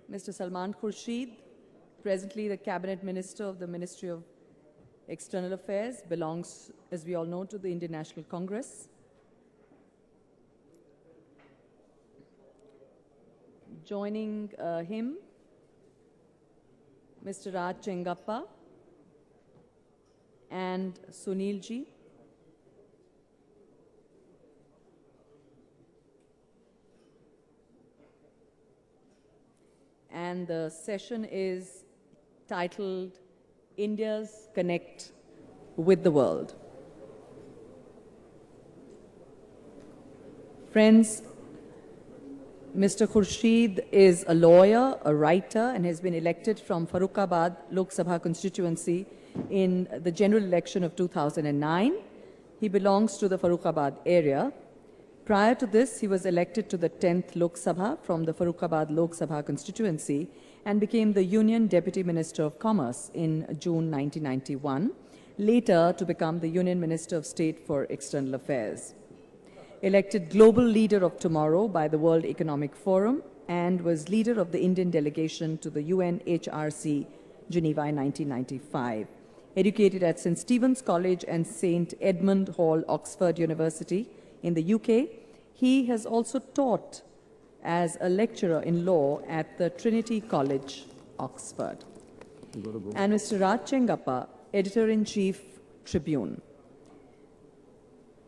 Mr. Salman Khurshid, presently the Cabinet Minister of the Ministry of External Affairs, belongs, as we all know, to the Indian National Congress. Joining him, Mr. Chengappa and Sunil ji. And the session is titled India's Connect with the World. Friends, Mr. Khurshid is a lawyer, a writer, and has been elected from Farrukhabad Lok Sabha constituency in the general election of 2009. He belongs to the Farrukhabad area. Prior to this, he was elected to the 10th Lok Sabha from the Farrukhabad Lok Sabha constituency and became the Union Deputy Minister of Commerce in June 1991, later to become the Union Minister of State for External Affairs. Elected Global Leader of Tomorrow by the World Economic Forum and was leader of the Indian delegation to the UNHRC, Geneva in 1995. Educated at St. Stephen's College and St. Edmund Hall, Oxford University in the UK, he has also taught as a lecturer in law at the Trinity College, Oxford. And Mr. Chengappa, Editor-in-Chief, Tribune.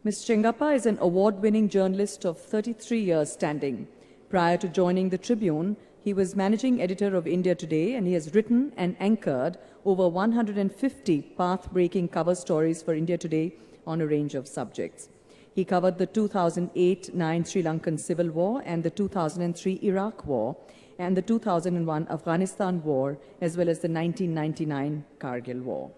Mr. Chengappa is an award-winning journalist of 33 years standing. Prior to joining the Tribune, he was managing editor of India Today, and he has written and anchored over 150 path-breaking cover stories for India Today on a range of subjects. He covered the 2008-9 Sri Lankan Civil War and the 2003 Iraq War and the 2001 Afghanistan War, as well as the 1999 Kargil War.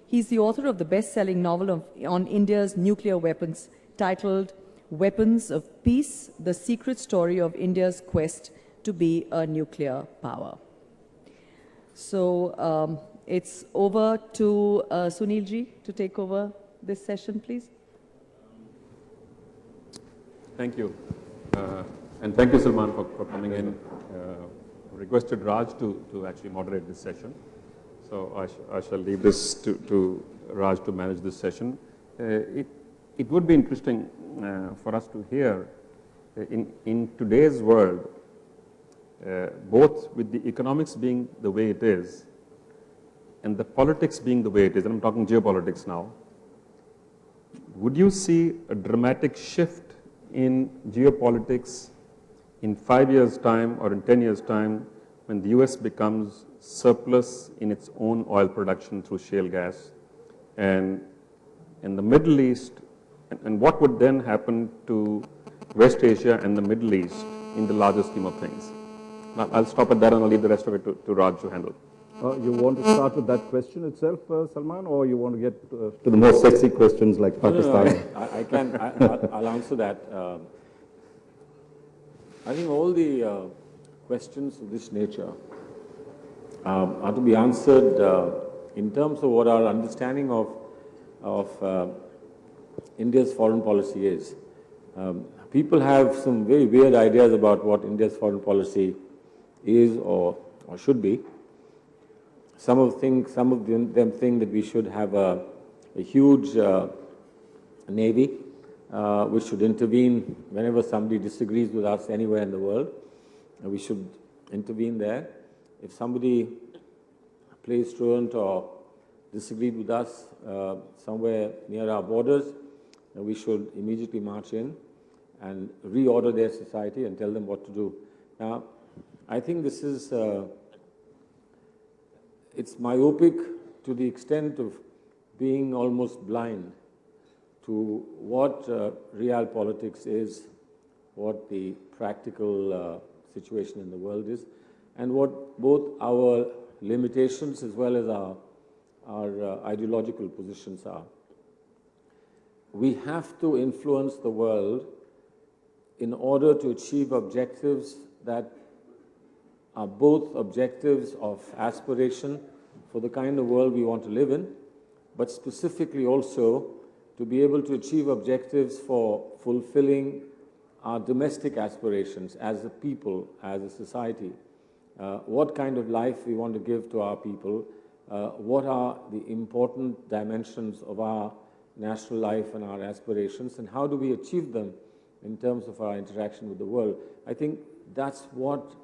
He's the author of the best-selling novel on India's nuclear weapons titled Weapons of Peace, The Secret Story of India's Quest to be a Nuclear Power. So it's over to Sunil ji to take over this session, please. Thank you. And thank you, Salman, for coming in. Requested Raj to actually moderate this session. So I shall leave this to Raj to manage this session. It would be interesting for us to hear in today's world, both with the economics being the way it is and the politics being the way it is, and I'm talking geopolitics now, would you see a dramatic shift in geopolitics in 5 years' time or in 10 years' time when the US becomes surplus in its own oil production through shale gas, and in the Middle East, and what would then happen to West Asia and the Middle East in the larger scheme of things? Now, I'll stop at that and I'll leave the rest of it to Raj to handle. You want to start with that question itself, Salman, or you want to get to the more sexy questions like Pakistan? No, I'll answer that. I think all the questions of this nature are to be answered in terms of what our understanding of India's foreign policy is. People have some very weird ideas about what India's foreign policy is or should be. Some of them think that we should have a huge navy which should intervene whenever somebody disagrees with us anywhere in the world. We should intervene there. If somebody plays truant or disagreed with us somewhere near our borders, we should immediately march in and reorder their society and tell them what to do. Now, I think this is it's myopic to the extent of being almost blind to what real politics is, what the practical situation in the world is, and what both our limitations as well as our ideological positions are. We have to influence the world in order to achieve objectives that are both objectives of aspiration for the kind of world we want to live in, but specifically also to be able to achieve objectives for fulfilling our domestic aspirations as a people, as a society, what kind of life we want to give to our people, what are the important dimensions of our national life and our aspirations, and how do we achieve them in terms of our interaction with the world. I think that's what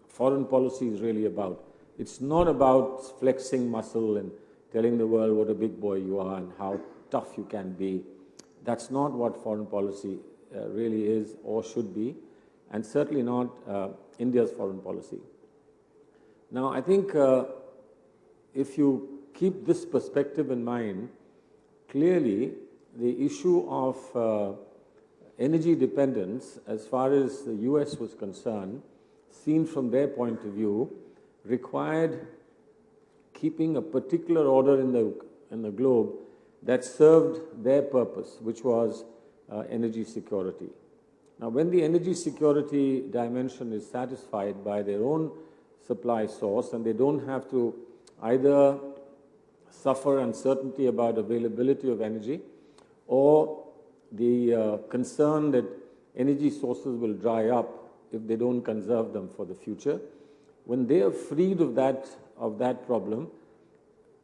foreign policy is really about. It's not about flexing muscle and telling the world what a big boy you are and how tough you can be. That's not what foreign policy really is or should be, and certainly not India's foreign policy. Now, I think if you keep this perspective in mind, clearly the issue of energy dependence, as far as the US was concerned, seen from their point of view, required keeping a particular order in the globe that served their purpose, which was energy security. Now, when the energy security dimension is satisfied by their own supply source, and they don't have to either suffer uncertainty about availability of energy or the concern that energy sources will dry up if they don't conserve them for the future, when they are freed of that problem,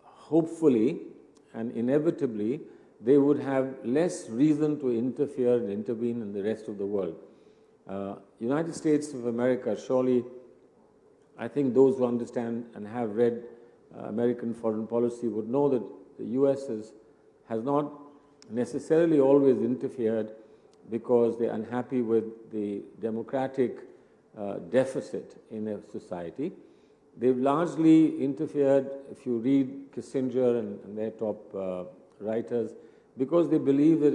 hopefully and inevitably, they would have less reason to interfere and intervene in the rest of the world. United States of America, surely, I think those who understand and have read American foreign policy would know that the US has not necessarily always interfered because they're unhappy with the democratic deficit in a society. They've largely interfered, if you read Kissinger and their top writers, because they believe that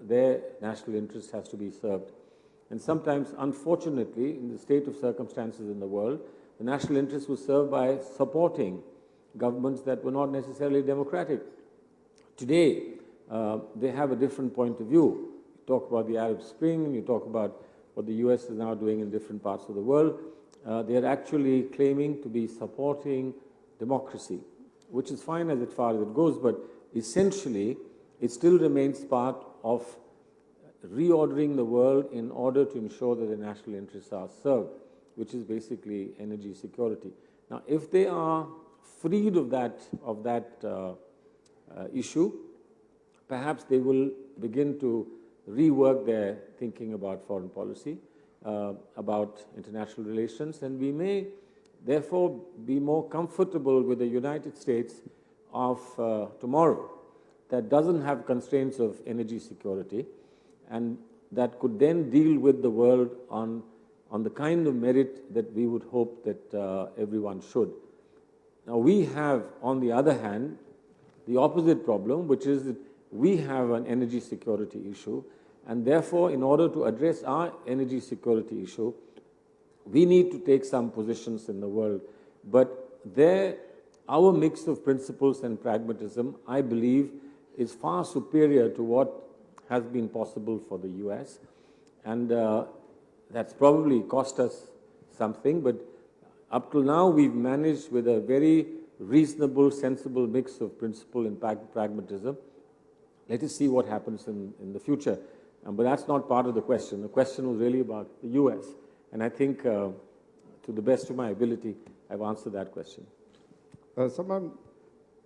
their national interest has to be served. And sometimes, unfortunately, in the state of circumstances in the world, the national interest was served by supporting governments that were not necessarily democratic. Today, they have a different point of view. You talk about the Arab Spring, you talk about what the US is now doing in different parts of the world. They are actually claiming to be supporting democracy, which is fine as far as it goes, but essentially, it still remains part of reordering the world in order to ensure that the national interests are served, which is basically energy security. Now, if they are freed of that issue, perhaps they will begin to rework their thinking about foreign policy, about international relations, and we may therefore be more comfortable with the United States of tomorrow that doesn't have constraints of energy security and that could then deal with the world on the kind of merit that we would hope that everyone should. Now, we have, on the other hand, the opposite problem, which is that we have an energy security issue, and therefore, in order to address our energy security issue, we need to take some positions in the world. But our mix of principles and pragmatism, I believe, is far superior to what has been possible for the US. And that's probably cost us something, but up till now, we've managed with a very reasonable, sensible mix of principle and pragmatism. Let us see what happens in the future. But that's not part of the question. The question was really about the US. And I think, to the best of my ability, I've answered that question. Salman,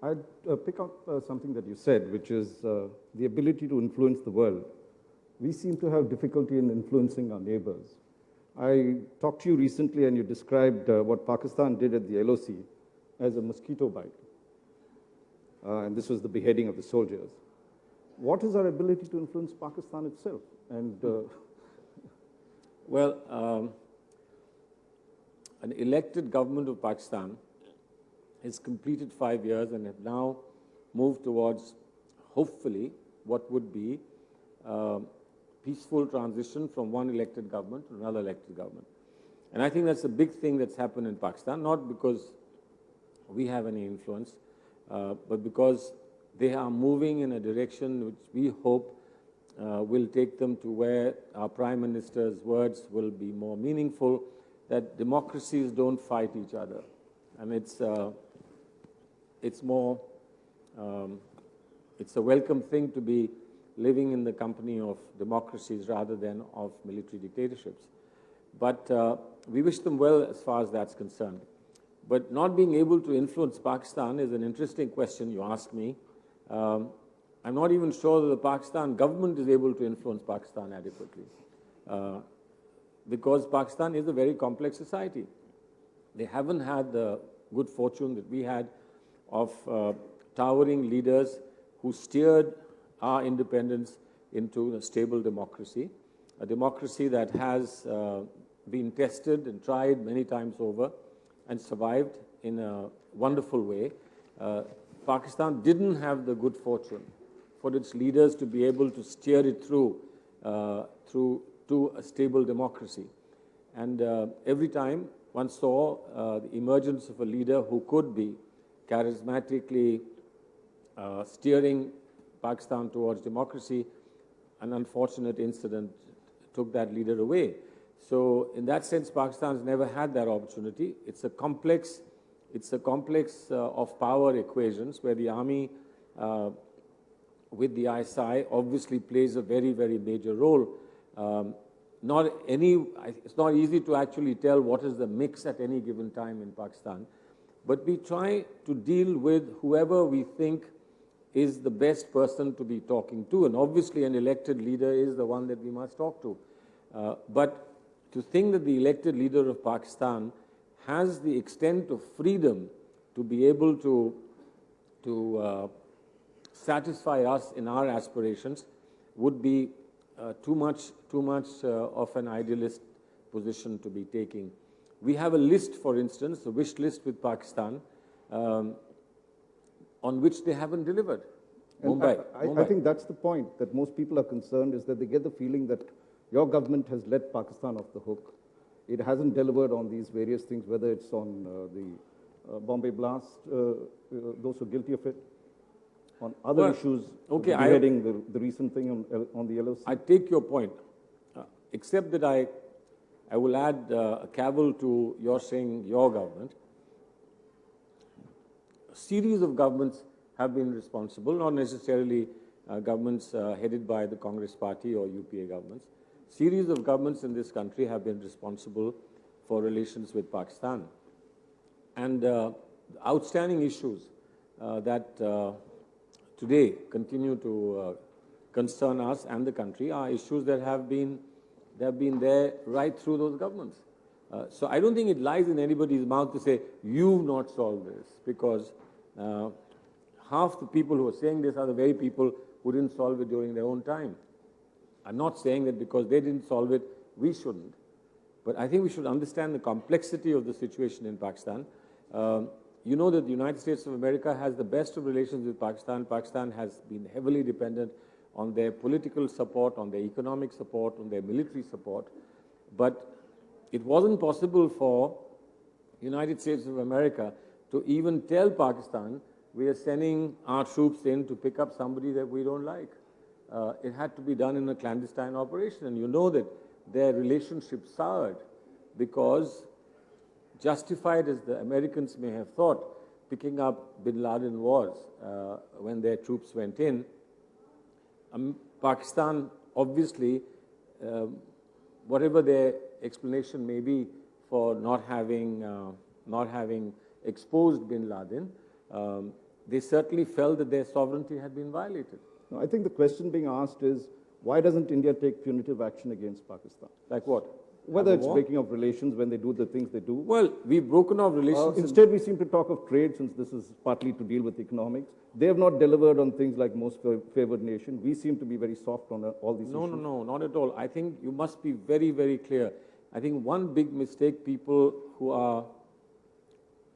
I'd pick up something that you said, which is the ability to influence the world. We seem to have difficulty in influencing our neighbors. I talked to you recently and you described what Pakistan did at the LOC as a mosquito bite. And this was the beheading of the soldiers. What is our ability to influence Pakistan itself? And well, an elected government of Pakistan has completed 5 years and have now moved towards, hopefully, what would be peaceful transition from one elected government to another elected government. And I think that's a big thing that's happened in Pakistan, not because we have any influence, but because they are moving in a direction which we hope will take them to where our Prime Minister's words will be more meaningful, that democracies don't fight each other. And it's a welcome thing to be living in the company of democracies rather than of military dictatorships. But we wish them well as far as that's concerned. But not being able to influence Pakistan is an interesting question you ask me. I'm not even sure that the Pakistan government is able to influence Pakistan adequately. Because Pakistan is a very complex society. They haven't had the good fortune that we had of towering leaders who steered our independence into a stable democracy, a democracy that has been tested and tried many times over and survived in a wonderful way. Pakistan didn't have the good fortune for its leaders to be able to steer it through to a stable democracy. And every time one saw the emergence of a leader who could be charismatically steering Pakistan towards democracy, an unfortunate incident took that leader away. So in that sense, Pakistan has never had that opportunity. It's a complex of power equations where the army with the ISI obviously plays a very, very major role. It's not easy to actually tell what is the mix at any given time in Pakistan, but we try to deal with whoever we think is the best person to be talking to, and obviously an elected leader is the one that we must talk to. But to think that the elected leader of Pakistan has the extent of freedom to be able to satisfy us in our aspirations would be too much of an idealist position to be taking. We have a list, for instance, a wish list with Pakistan, on which they haven't delivered. Mumbai. I think that's the point, that most people are concerned, is that they get the feeling that your government has let Pakistan off the hook. It hasn't delivered on these various things, whether it's on the Bombay blast, those who are guilty of it, on other issues, okay, beheading, the recent thing on the LOC. I take your point, except that I will add a cavil to your saying your government. A series of governments have been responsible, not necessarily governments headed by the Congress party or UPA governments. Series of governments in this country have been responsible for relations with Pakistan. And outstanding issues that today continue to concern us and the country are issues that have been there right through those governments. So I don't think it lies in anybody's mouth to say, you've not solved this, because half the people who are saying this are the very people who didn't solve it during their own time. I'm not saying that because they didn't solve it, we shouldn't. But I think we should understand the complexity of the situation in Pakistan. You know that the United States of America has the best of relations with Pakistan. Pakistan has been heavily dependent on their political support, on their economic support, on their military support. But it wasn't possible for the United States of America to even tell Pakistan, we are sending our troops in to pick up somebody that we don't like. It had to be done in a clandestine operation. And you know that their relationship soured because, justified as the Americans may have thought, picking up bin Laden was when their troops went in, Pakistan obviously, whatever their explanation may be for not having exposed bin Laden, they certainly felt that their sovereignty had been violated. No, I think the question being asked is, why doesn't India take punitive action against Pakistan? Like what? Whether it's breaking of relations when they do the things they do. Well, we've broken off relations. Instead, we seem to talk of trade, since this is partly to deal with economics. They have not delivered on things like most favored nation. We seem to be very soft on all these issues. No, not at all. I think you must be very, very clear. I think one big mistake people who are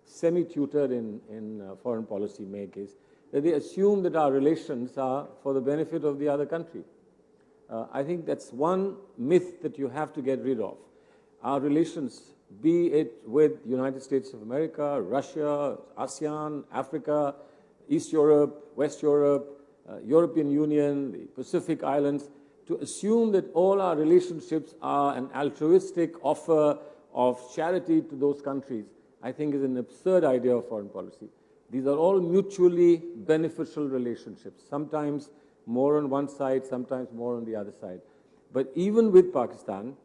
semi-tutored in foreign policy make is that they assume that our relations are for the benefit of the other country. I think that's one myth that you have to get rid of. Our relations, be it with the United States of America, Russia, ASEAN, Africa, East Europe, West Europe, European Union, the Pacific Islands, to assume that all our relationships are an altruistic offer of charity to those countries, I think is an absurd idea of foreign policy. These are all mutually beneficial relationships, sometimes more on one side, sometimes more on the other side. But even with Pakistan,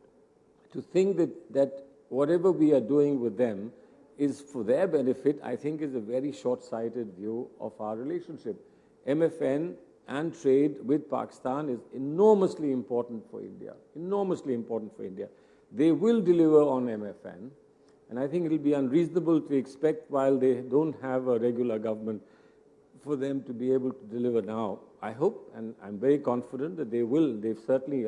to think that whatever we are doing with them is for their benefit, I think is a very short-sighted view of our relationship. MFN and trade with Pakistan is enormously important for India, enormously important for India. They will deliver on MFN, and I think it will be unreasonable to expect, while they don't have a regular government, for them to be able to deliver now. I hope, and I'm very confident that they will. They've certainly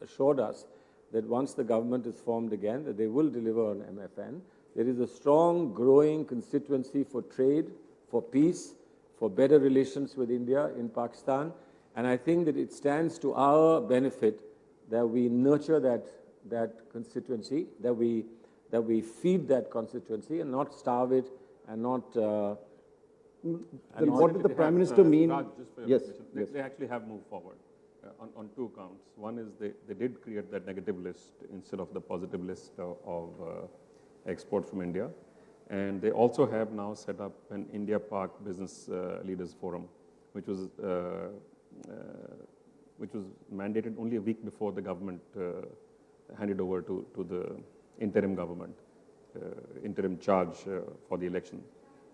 assured us that once the government is formed again, that they will deliver on MFN. There is a strong, growing constituency for trade, for peace, for better relations with India in Pakistan, and I think that it stands to our benefit that we nurture that constituency, that we feed that constituency and not starve it and not... Then what did the Prime Minister mean? Raj, just for your Yes, information, yes. They actually have moved forward on two counts. One is they did create that negative list instead of the positive list of export from India. And they also have now set up an India-Pak Business Leaders Forum, which was mandated only a week before the government handed over to the interim government, interim charge for the election.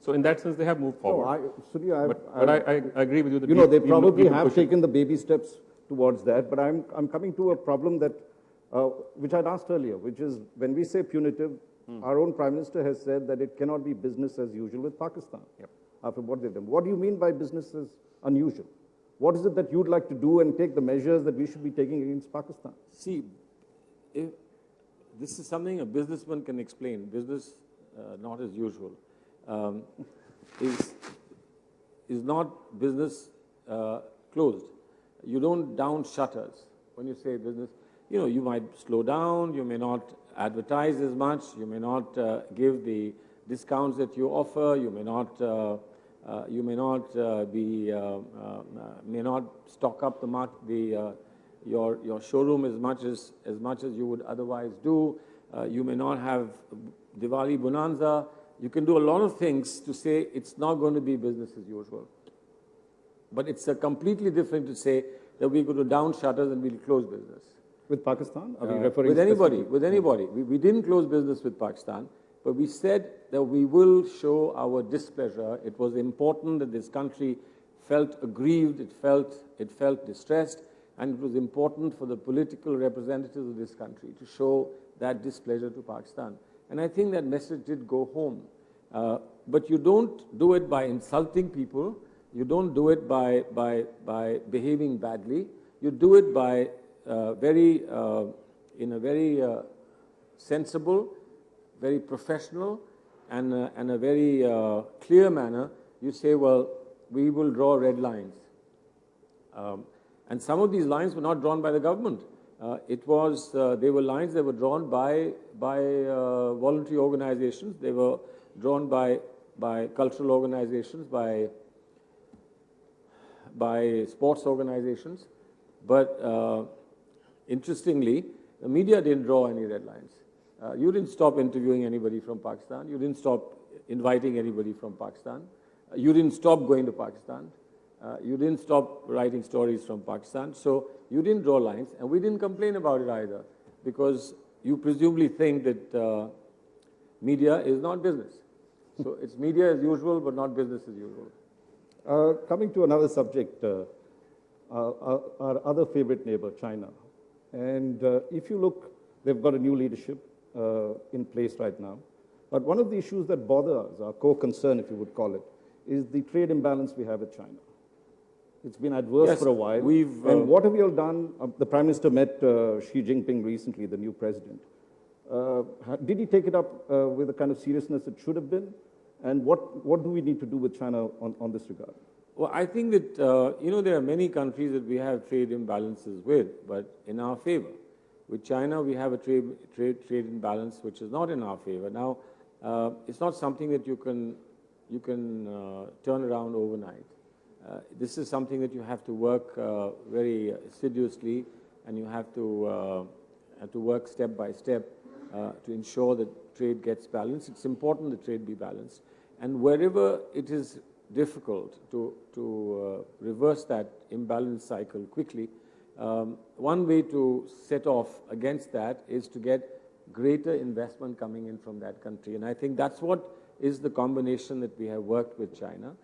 So in that sense, they have moved forward. No, Sunil, But I agree with you that they we probably need to have push it. taken the baby steps towards that, but I'm coming to a problem that, which I'd asked earlier, which is when we say punitive, our own Prime Minister has said that it cannot be business as usual with Pakistan. Yep. After what they've done. What do you mean by business as unusual? What is it that you'd like to do and take the measures that we should be taking against Pakistan? See, if this is something a businessman can explain. Business, not as usual, is not business closed. You don't down shutters when you say business. You know, you might slow down, you may not advertise as much, you may not give the discounts that you offer, you may not may not stock up your showroom as much as you would otherwise do. You may not have Diwali bonanza. You can do a lot of things to say it's not going to be business as usual. But it's a completely different to say that we're going to down shutters and we'll close business. With Pakistan? Are we referring With anybody, specifically? with anybody. We didn't close business with Pakistan, but we said that we will show our displeasure. It was important that this country felt aggrieved, it felt distressed, and it was important for the political representatives of this country to show that displeasure to Pakistan. And I think that message did go home. But you don't do it by insulting people. You don't do it by behaving badly. You do it by in a very sensible, very professional, and a very clear manner. You say, well, we will draw red lines. And some of these lines were not drawn by the government. They were lines that were drawn by voluntary organizations. They were drawn by cultural organizations, by sports organizations. But interestingly, the media didn't draw any red lines. You didn't stop interviewing anybody from Pakistan. You didn't stop inviting anybody from Pakistan. You didn't stop going to Pakistan. You didn't stop writing stories from Pakistan. So you didn't draw lines, and we didn't complain about it either, because you presumably think that media is not business. So it's media as usual, but not business as usual. Coming to another subject, our other favorite neighbor, China. And if you look, they've got a new leadership in place right now. But one of the issues that bother us, our core concern, if you would call it, is the trade imbalance we have with China. It's been adverse for a while. And what have you all done? The Prime Minister met Xi Jinping recently, the new president. Did he take it up with the kind of seriousness it should have been? And what do we need to do with China on this regard? Well, I think that, there are many countries that we have trade imbalances with, but in our favor. With China, we have a trade imbalance which is not in our favor. Now, it's not something that you can turn around overnight. This is something that you have to work very assiduously, and you have to work step by step to ensure that trade gets balanced. It's important that trade be balanced. And wherever it is difficult to reverse that imbalance cycle quickly, one way to set off against that is to get greater investment coming in from that country. And I think that's what is the combination that we have worked with China.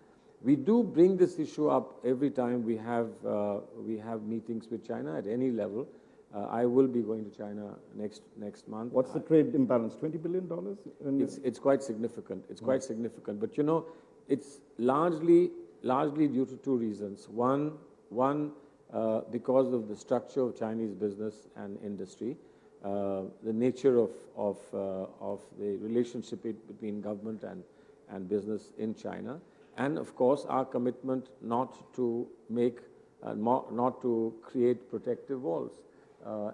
We do bring this issue up every time we have meetings with China at any level. I will be going to China next month. What's the trade imbalance? $20 billion? It's quite significant. It's quite significant. But you know, it's largely due to two reasons. One, because of the structure of Chinese business and industry, the nature of the relationship between government and business in China, and of course our commitment not to create protective walls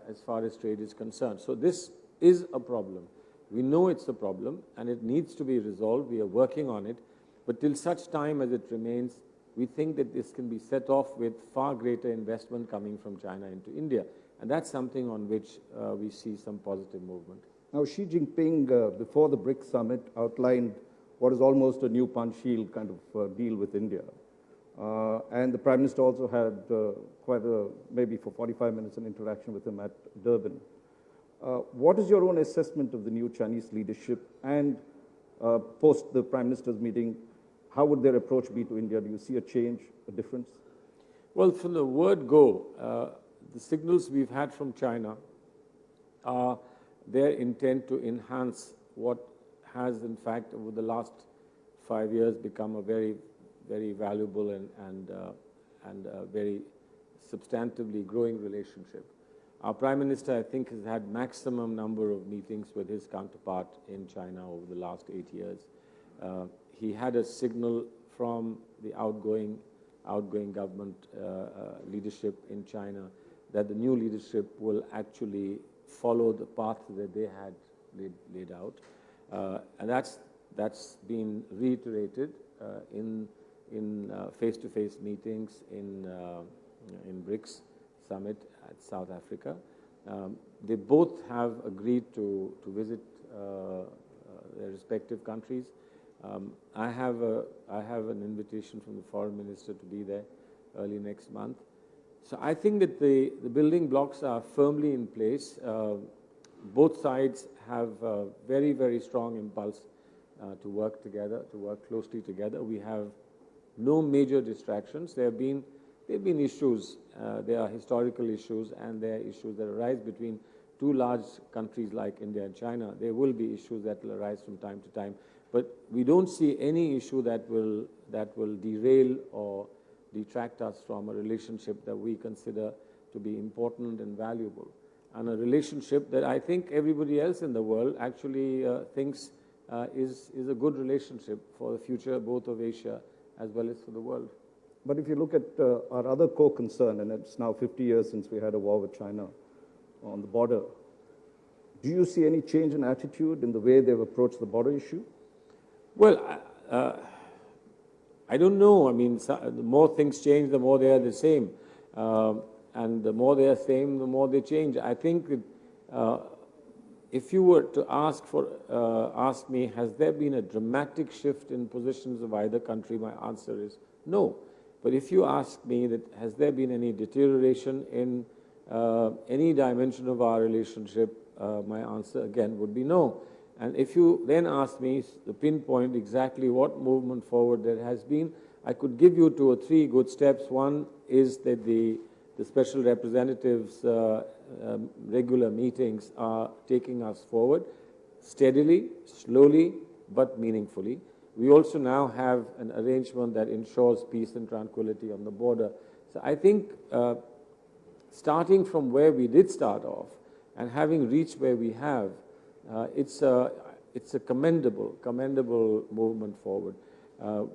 as far as trade is concerned. So this is a problem. We know it's a problem and it needs to be resolved. We are working on it. But till such time as it remains, we think that this can be set off with far greater investment coming from China into India. And that's something on which we see some positive movement. Now, Xi Jinping, before the BRICS summit, outlined what is almost a new punch shield kind of deal with India. And the Prime Minister also had maybe for 45 minutes, an interaction with him at Durban. What is your own assessment of the new Chinese leadership? And post the Prime Minister's meeting, how would their approach be to India? Do you see a change, a difference? Well, from the word go, the signals we've had from China are their intent to enhance what has, in fact, over the last 5 years become a very, very valuable and very substantively growing relationship. Our Prime Minister, I think, has had maximum number of meetings with his counterpart in China over the last 8 years. He had a signal from the outgoing government leadership in China that the new leadership will actually follow the path that they had laid out. And that's been reiterated in face-to-face meetings in BRICS summit at South Africa. They both have agreed to visit their respective countries. I have an invitation from the foreign minister to be there early next month. So I think that the building blocks are firmly in place. Both sides have a very, very strong impulse to work together, to work closely together. We have no major distractions. There have been issues. There are historical issues, and there are issues that arise between two large countries like India and China. There will be issues that will arise from time to time, but we don't see any issue that will derail or detract us from a relationship that we consider to be important and valuable, and a relationship that I think everybody else in the world actually thinks is a good relationship for the future, both of Asia as well as for the world. But if you look at our other core concern, and it's now 50 years since we had a war with China on the border, do you see any change in attitude in the way they've approached the border issue? Well, I don't know. I mean, the more things change, the more they are the same. And the more they are same, the more they change. I think that, if you were to ask me, has there been a dramatic shift in positions of either country, my answer is no. But if you ask me that has there been any deterioration in any dimension of our relationship, my answer again would be no. And if you then ask me the pinpoint exactly what movement forward there has been, I could give you 2 or 3 good steps. One is that the special representatives' regular meetings are taking us forward steadily, slowly, but meaningfully. We also now have an arrangement that ensures peace and tranquility on the border. So I think starting from where we did start off and having reached where we have, it's a commendable movement forward.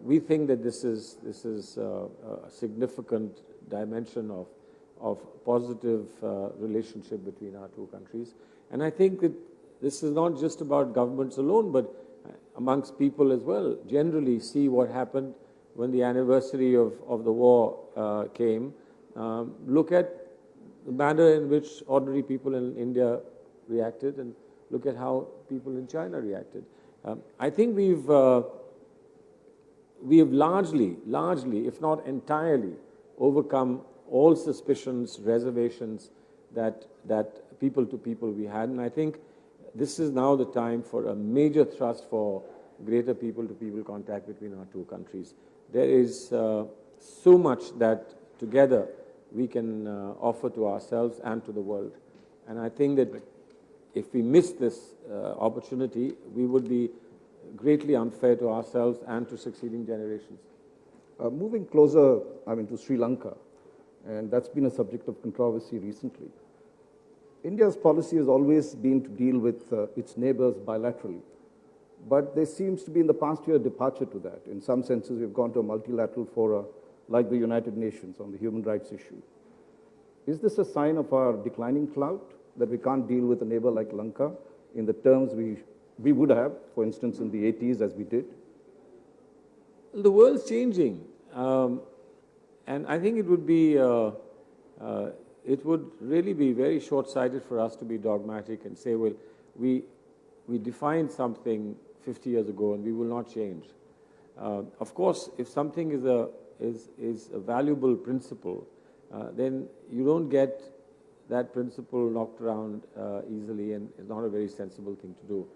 We think that this is a significant dimension of positive relationship between our two countries. And I think that this is not just about governments alone, but amongst people as well. Generally see what happened when the anniversary of the war came. Look at the manner in which ordinary people in India reacted, and look at how people in China reacted. I think we have largely, if not entirely, overcome all suspicions, reservations that people to people we had. And I think this is now the time for a major thrust for greater people-to-people contact between our two countries. There is so much that together we can offer to ourselves and to the world. And I think that if we miss this opportunity, we would be greatly unfair to ourselves and to succeeding generations. Moving closer, to Sri Lanka, and that's been a subject of controversy recently. India's policy has always been to deal with its neighbors bilaterally. But there seems to be in the past year a departure to that. In some senses, we've gone to a multilateral fora like the United Nations on the human rights issue. Is this a sign of our declining clout, that we can't deal with a neighbor like Lanka in the terms we would have, for instance, in the 80s as we did? The world's changing. And I think it would be, it would really be very short-sighted for us to be dogmatic and say, well, we defined something 50 years ago and we will not change. Of course, if something is a valuable principle, then you don't get that principle knocked around easily, and it's not a very sensible thing to do.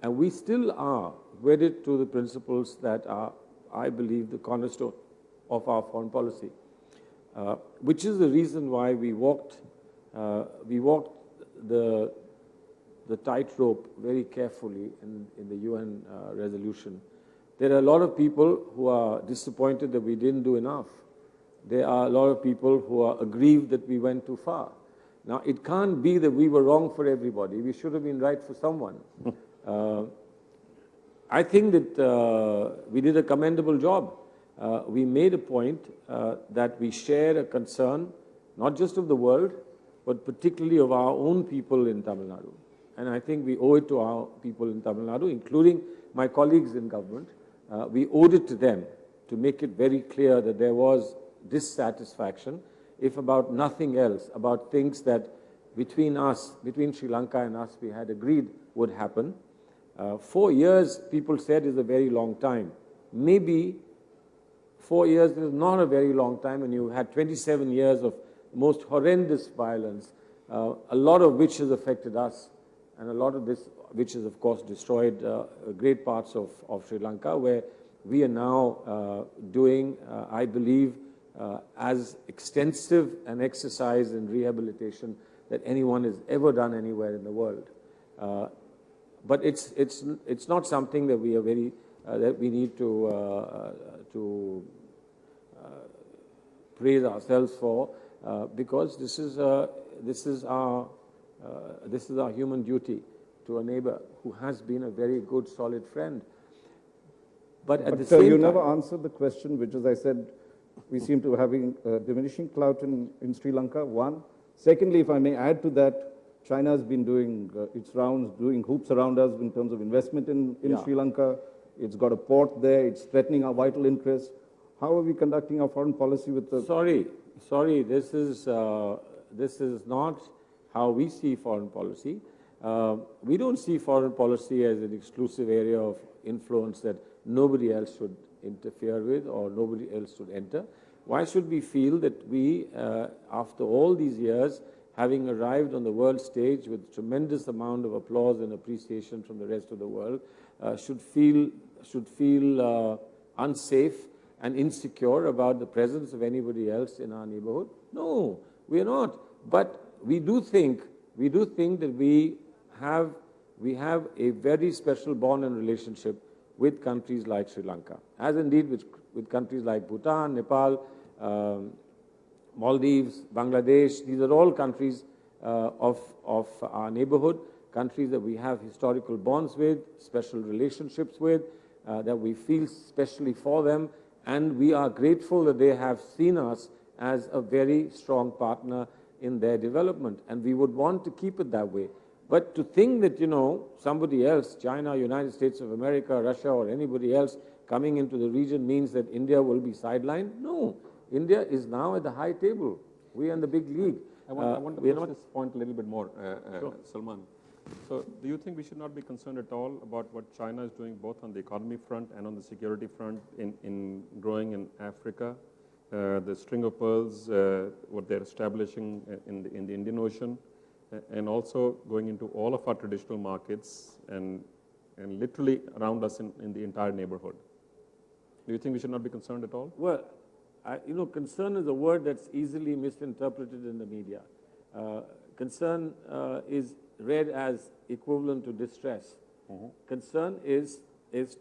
And we still are wedded to the principles that are, I believe, the cornerstone of our foreign policy, which is the reason why we walked the tightrope very carefully in the UN resolution. There are a lot of people who are disappointed that we didn't do enough. There are a lot of people who are aggrieved that we went too far. Now, it can't be that we were wrong for everybody. We should have been right for someone. I think that we did a commendable job. We made a point that we share a concern, not just of the world, but particularly of our own people in Tamil Nadu. And I think we owe it to our people in Tamil Nadu, including my colleagues in government. We owed it to them to make it very clear that there was dissatisfaction, if about nothing else, about things that between Sri Lanka and us, we had agreed would happen. 4 years, people said, is a very long time. Maybe 4 years is not a very long time, and you had 27 years of most horrendous violence, a lot of which has affected us, and a lot of this which has, of course, destroyed great parts of Sri Lanka, where we are now doing, I believe, as extensive an exercise in rehabilitation that anyone has ever done anywhere in the world. But it's not something that we are very that we need to praise ourselves for, because this is our human duty to a neighbor who has been a very good, solid friend. But at the same time, you never answered the question, which, as I said, we seem to be having diminishing clout in Sri Lanka, one. Secondly, if I may add to that, China has been doing its rounds, doing hoops around us in terms of investment in Sri Lanka. It's got a port there. It's threatening our vital interests. How are we conducting our foreign policy with the... Sorry, this is not how we see foreign policy. We don't see foreign policy as an exclusive area of influence that nobody else should interfere with or nobody else should enter. Why should we feel that we, after all these years, having arrived on the world stage with tremendous amount of applause and appreciation from the rest of the world, should feel unsafe and insecure about the presence of anybody else in our neighborhood? No, we are not. But we do think that we have a very special bond and relationship with countries like Sri Lanka, as indeed with countries like Bhutan, Nepal, Maldives, Bangladesh. These are all countries of our neighborhood, countries that we have historical bonds with, special relationships with, that we feel specially for them, and we are grateful that they have seen us as a very strong partner in their development, and we would want to keep it that way. But to think that, somebody else, China, United States of America, Russia, or anybody else coming into the region means that India will be sidelined? No. India is now at the high table. We are in the big league. I want to push this point a little bit more, Sure. Salman. So do you think we should not be concerned at all about what China is doing both on the economy front and on the security front in growing in Africa? The string of pearls, what they're establishing in the Indian Ocean, and also going into all of our traditional markets and literally around us in the entire neighborhood. Do you think we should not be concerned at all? Well, concern is a word that's easily misinterpreted in the media. Concern is read as equivalent to distress. Concern is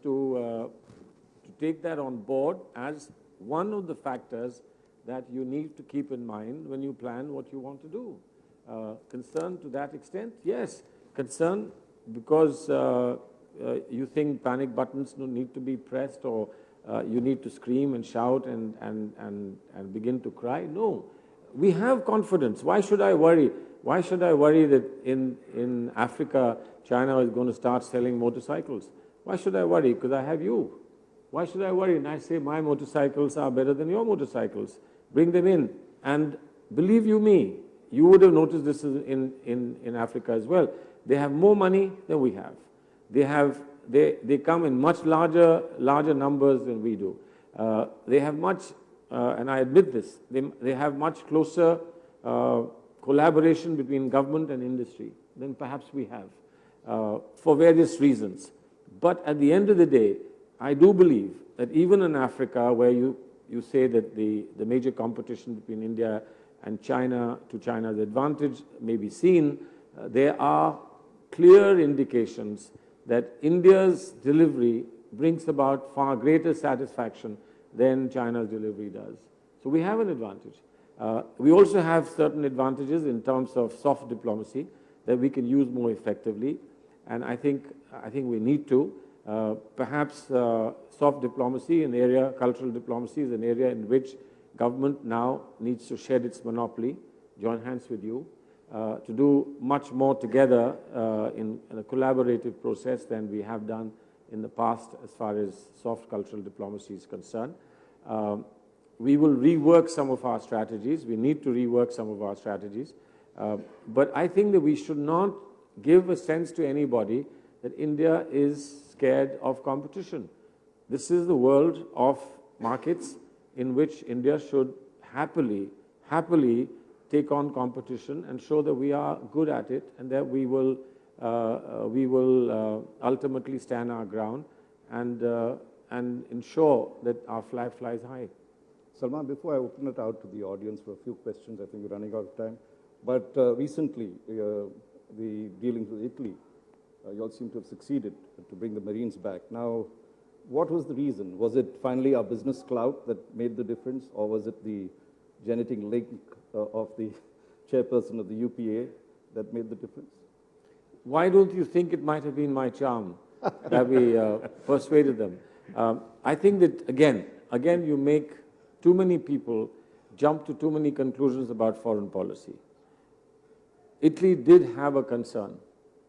to take that on board as one of the factors that you need to keep in mind when you plan what you want to do. Concern to that extent, yes. Concern because you think panic buttons need to be pressed, or you need to scream and shout and begin to cry. No, we have confidence. Why should I worry? Why should I worry that in Africa, China is going to start selling motorcycles? Why should I worry? Because I have you. Why should I worry? And I say my motorcycles are better than your motorcycles. Bring them in. And believe you me, you would have noticed this in Africa as well. They have more money than we have. They come in much larger numbers than we do. They have much, and I admit this, they have much closer collaboration between government and industry than perhaps we have, for various reasons. But at the end of the day, I do believe that even in Africa, where you say that the major competition between India and China, to China's advantage, may be seen, there are clear indications that India's delivery brings about far greater satisfaction than China's delivery does. So we have an advantage. We also have certain advantages in terms of soft diplomacy that we can use more effectively, and I think we need to. Perhaps soft diplomacy, cultural diplomacy is an area in which government now needs to shed its monopoly, join hands with you, to do much more together in a collaborative process than we have done in the past as far as soft cultural diplomacy is concerned. We will rework some of our strategies. We need to rework some of our strategies. But I think that we should not give a sense to anybody that India is scared of competition. This is the world of markets in which India should happily take on competition and show that we are good at it, and that we will ultimately stand our ground and ensure that our flag flies high. Salman, before I open it out to the audience for a few questions, I think we're running out of time. But recently, the dealings with Italy, you all seem to have succeeded to bring the Marines back. Now, what was the reason? Was it finally our business clout that made the difference, or was it the genetic link of the chairperson of the UPA that made the difference? Why don't you think it might have been my charm that we persuaded them? I think that, again, you make too many people jump to too many conclusions about foreign policy. Italy did have a concern.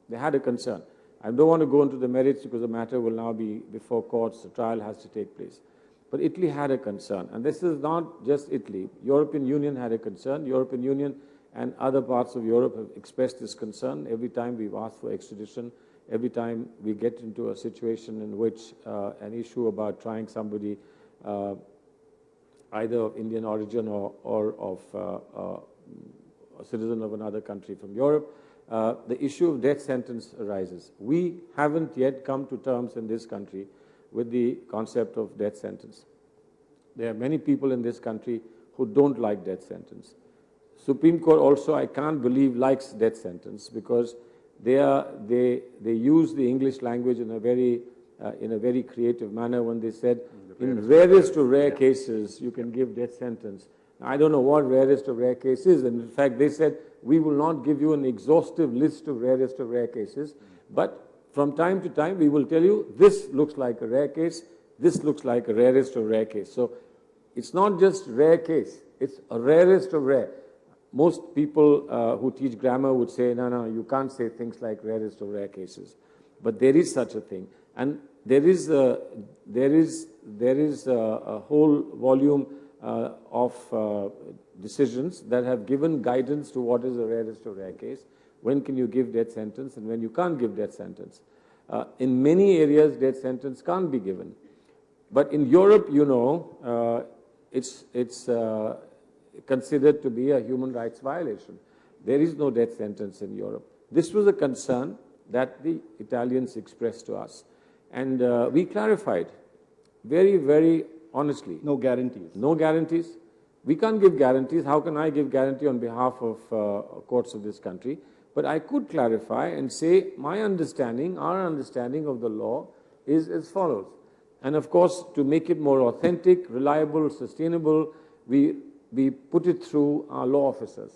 They had a concern. I don't want to go into the merits because the matter will now be before courts. The trial has to take place. But Italy had a concern. And this is not just Italy. European Union had a concern. European Union and other parts of Europe have expressed this concern every time we've asked for extradition, every time we get into a situation in which an issue about trying somebody either of Indian origin or of a citizen of another country from Europe, the issue of death sentence arises. We haven't yet come to terms in this country with the concept of death sentence. There are many people in this country who don't like death sentence. Supreme Court also, I can't believe, likes death sentence because they use the English language in a very creative manner when they said, in rarest of rare cases, you can give death sentence. I don't know what rarest of rare case is, and in fact, they said, we will not give you an exhaustive list of rarest of rare cases, but from time to time, we will tell you, this looks like a rare case, this looks like a rarest of rare case. So it's not just rare case, it's a rarest of rare. Most people who teach grammar would say, no, you can't say things like rarest of rare cases. But there is such a thing. And there is a whole volume of decisions that have given guidance to what is the rarest of rare case, when can you give death sentence and when you can't give death sentence. In many areas, death sentence can't be given. But in Europe, you know, it's considered to be a human rights violation. There is no death sentence in Europe. This was a concern that the Italians expressed to us. And we clarified very, very honestly. No guarantees. No guarantees. We can't give guarantees. How can I give guarantee on behalf of courts of this country? But I could clarify and say my understanding, our understanding of the law is as follows. And of course, to make it more authentic, reliable, sustainable, we put it through our law officers.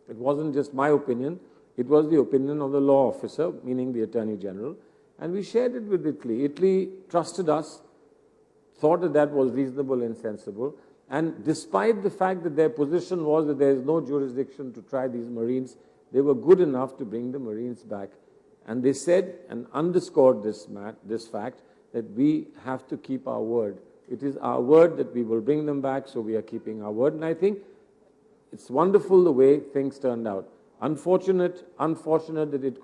It wasn't just my opinion. It was the opinion of the law officer, meaning the Attorney General. And we shared it with Italy. Italy trusted us, thought that that was reasonable and sensible. And despite the fact that their position was that there is no jurisdiction to try these Marines, they were good enough to bring the Marines back. And they said and underscored this fact that we have to keep our word. It is our word that we will bring them back, so we are keeping our word. And I think it's wonderful the way things turned out. Unfortunate that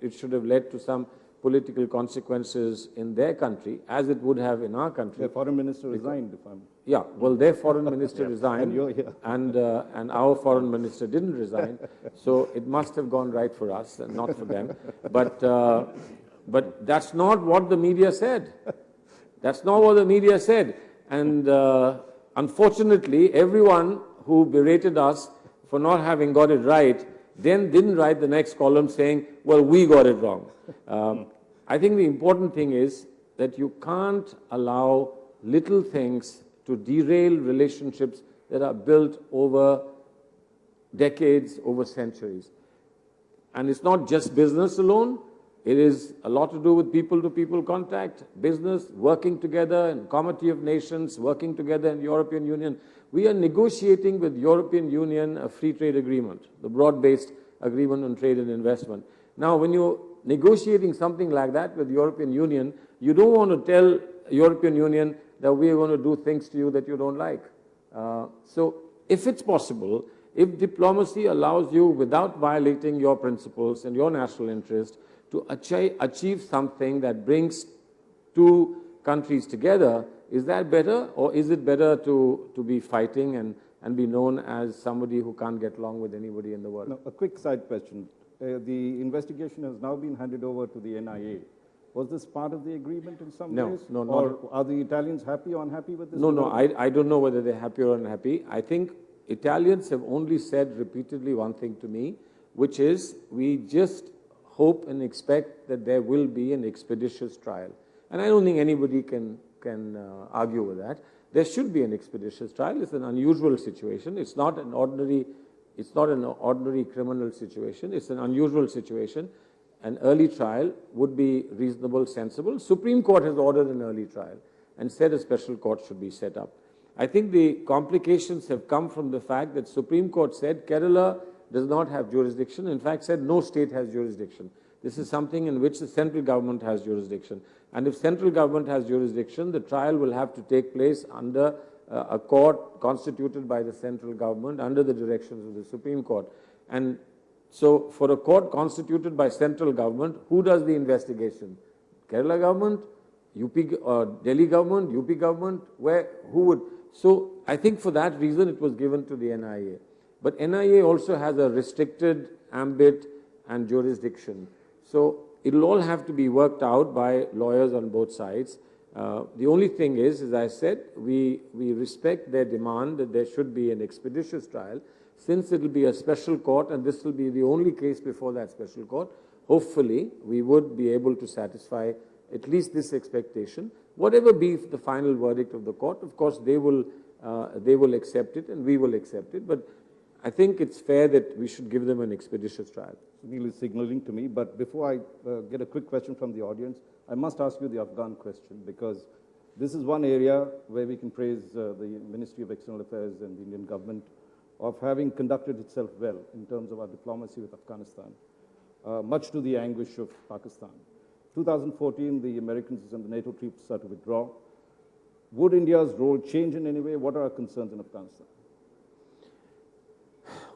it should have led to some political consequences in their country, as it would have in our country. Their foreign minister resigned, if I'm... Yeah, well, their foreign minister resigned, and and our foreign minister didn't resign, so it must have gone right for us and not for them. But that's not what the media said. That's not what the media said. And unfortunately, everyone who berated us for not having got it right then didn't write the next column saying, well, we got it wrong. I think the important thing is that you can't allow little things to derail relationships that are built over decades, over centuries. And it's not just business alone. It is a lot to do with people-to-people contact, business, working together in Committee of Nations, working together in European Union. We are negotiating with European Union a free trade agreement, the broad-based agreement on trade and investment. Now, when you're negotiating something like that with European Union, you don't want to tell European Union that we are going to do things to you that you don't like. So if it's possible, if diplomacy allows you, without violating your principles and your national interest, to achieve something that brings two countries together, is that better, or is it better to be fighting and be known as somebody who can't get along with anybody in the world? No, a quick side question. The investigation has now been handed over to the NIA. Was this part of the agreement in some ways? No, not. Or are the Italians happy or unhappy with this? No, I don't know whether they're happy or unhappy. I think Italians have only said repeatedly one thing to me, which is we just hope and expect that there will be an expeditious trial. And I don't think anybody can argue with that. There should be an expeditious trial. It's an unusual situation. It's not an ordinary criminal situation. It's an unusual situation. An early trial would be reasonable, sensible. Supreme Court has ordered an early trial and said a special court should be set up. I think the complications have come from the fact that Supreme Court said Kerala does not have jurisdiction. In fact, said no state has jurisdiction. This is something in which the central government has jurisdiction. And if central government has jurisdiction, the trial will have to take place under a court constituted by the central government under the directions of the Supreme Court. And so for a court constituted by central government, who does the investigation? Kerala government, Delhi government, UP government, who would? So I think for that reason it was given to the NIA. But NIA also has a restricted ambit and jurisdiction. So it'll all have to be worked out by lawyers on both sides. The only thing is, as I said, we respect their demand that there should be an expeditious trial. Since it will be a special court and this will be the only case before that special court, hopefully we would be able to satisfy at least this expectation. Whatever be the final verdict of the court, of course they will accept it and we will accept it. But I think it's fair that we should give them an expeditious trial. Sunil is signaling to me, but before I get a quick question from the audience, I must ask you the Afghan question, because this is one area where we can praise the Ministry of External Affairs and the Indian government of having conducted itself well in terms of our diplomacy with Afghanistan, much to the anguish of Pakistan. 2014, the Americans and the NATO troops are to withdraw. Would India's role change in any way? What are our concerns in Afghanistan?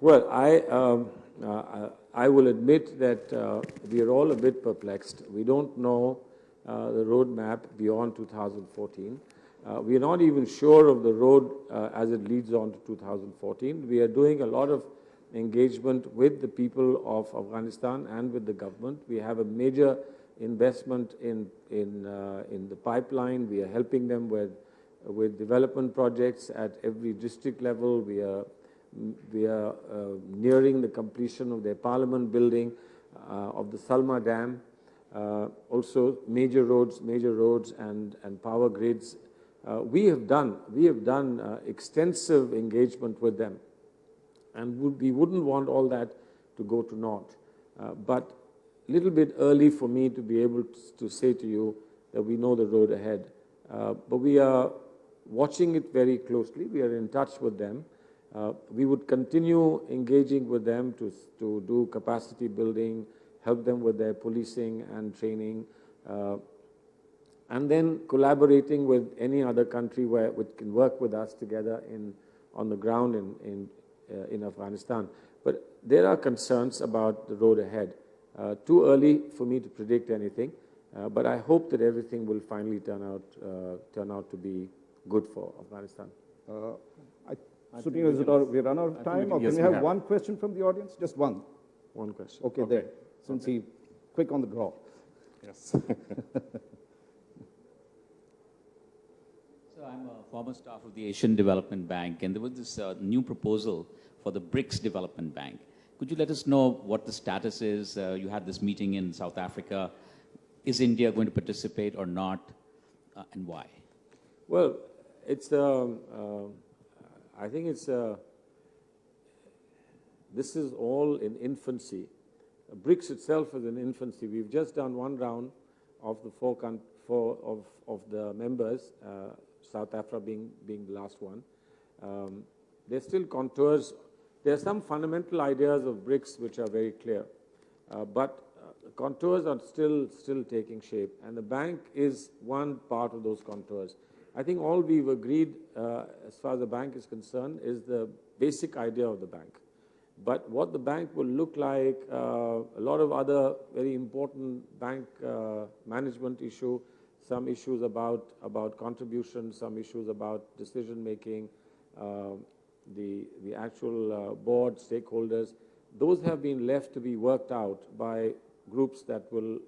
Well, I will admit that we are all a bit perplexed. We don't know the roadmap beyond 2014. We are not even sure of the road as it leads on to 2014. We are doing a lot of engagement with the people of Afghanistan and with the government. We have a major investment in the pipeline. We are helping them with development projects at every district level. We are nearing the completion of their parliament building, of the Salman Dam, also major roads and power grids. We have done extensive engagement with them, and we wouldn't want all that to go to naught. But a little bit early for me to be able to say to you that we know the road ahead. But we are watching it very closely. We are in touch with them. We would continue engaging with them to do capacity building, help them with their policing and training, and then collaborating with any other country which can work with us together on the ground in Afghanistan. But there are concerns about the road ahead. Too early for me to predict anything, but I hope that everything will finally turn out to be good for Afghanistan. Sunil, we run out of time, or can we have one question from the audience? Just one. One question. Okay, there. Since he quick on the draw. Yes. So I'm a former staff of the Asian Development Bank, and there was this new proposal for the BRICS Development Bank. Could you let us know what the status is? You had this meeting in South Africa. Is India going to participate or not, and why? Well, it's I think it's this is all in infancy. BRICS itself is in infancy. We've just done one round of the four of the members, South Africa being the last one. There's still contours. There are some fundamental ideas of BRICS which are very clear, but contours are still taking shape, and the bank is one part of those contours. I think all we've agreed, as far as the bank is concerned, is the basic idea of the bank. But what the bank will look like, a lot of other very important bank management issues, some issues about contribution, some issues about decision making, the actual board, stakeholders, those have been left to be worked out by groups that will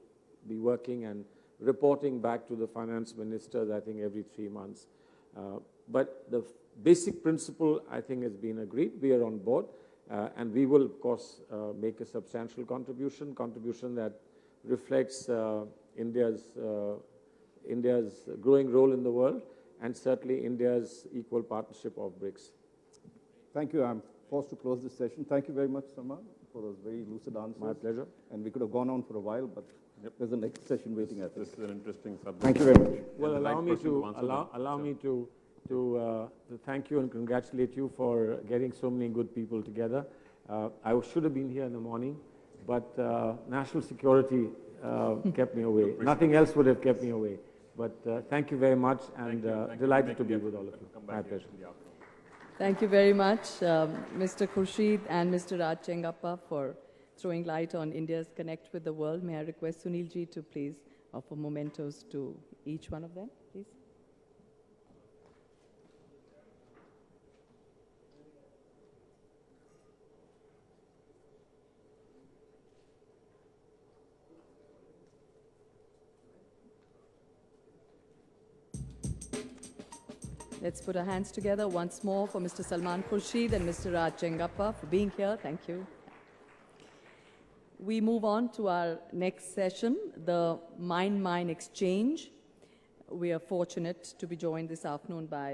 be working and reporting back to the finance ministers, I think, every 3 months. But the basic principle, I think, has been agreed. We are on board, and we will, of course, make a substantial contribution that reflects India's growing role in the world, and certainly India's equal partnership of BRICS. Thank you. I'm forced to close this session. Thank you very much, Salman, for those very lucid answers. My pleasure. And we could have gone on for a while, but there's a next session waiting, I think. This is an interesting subject. Thank you very much. Well, allow me to thank you and congratulate you for getting so many good people together. I should have been here in the morning, but national security kept me away. Nothing else would have kept me away. But thank you very much, and delighted to be with all of you. My pleasure. Thank you very much, Mr. Khurshid and Mr. Raj Chengappa, for throwing light on India's connect with the world. May I request Sunil ji to please offer mementos to each one of them, please. Let's put our hands together once more for Mr. Salman Khurshid and Mr. Raj Chengappa for being here. Thank you. We move on to our next session, the Mindmine Exchange. We are fortunate to be joined this afternoon by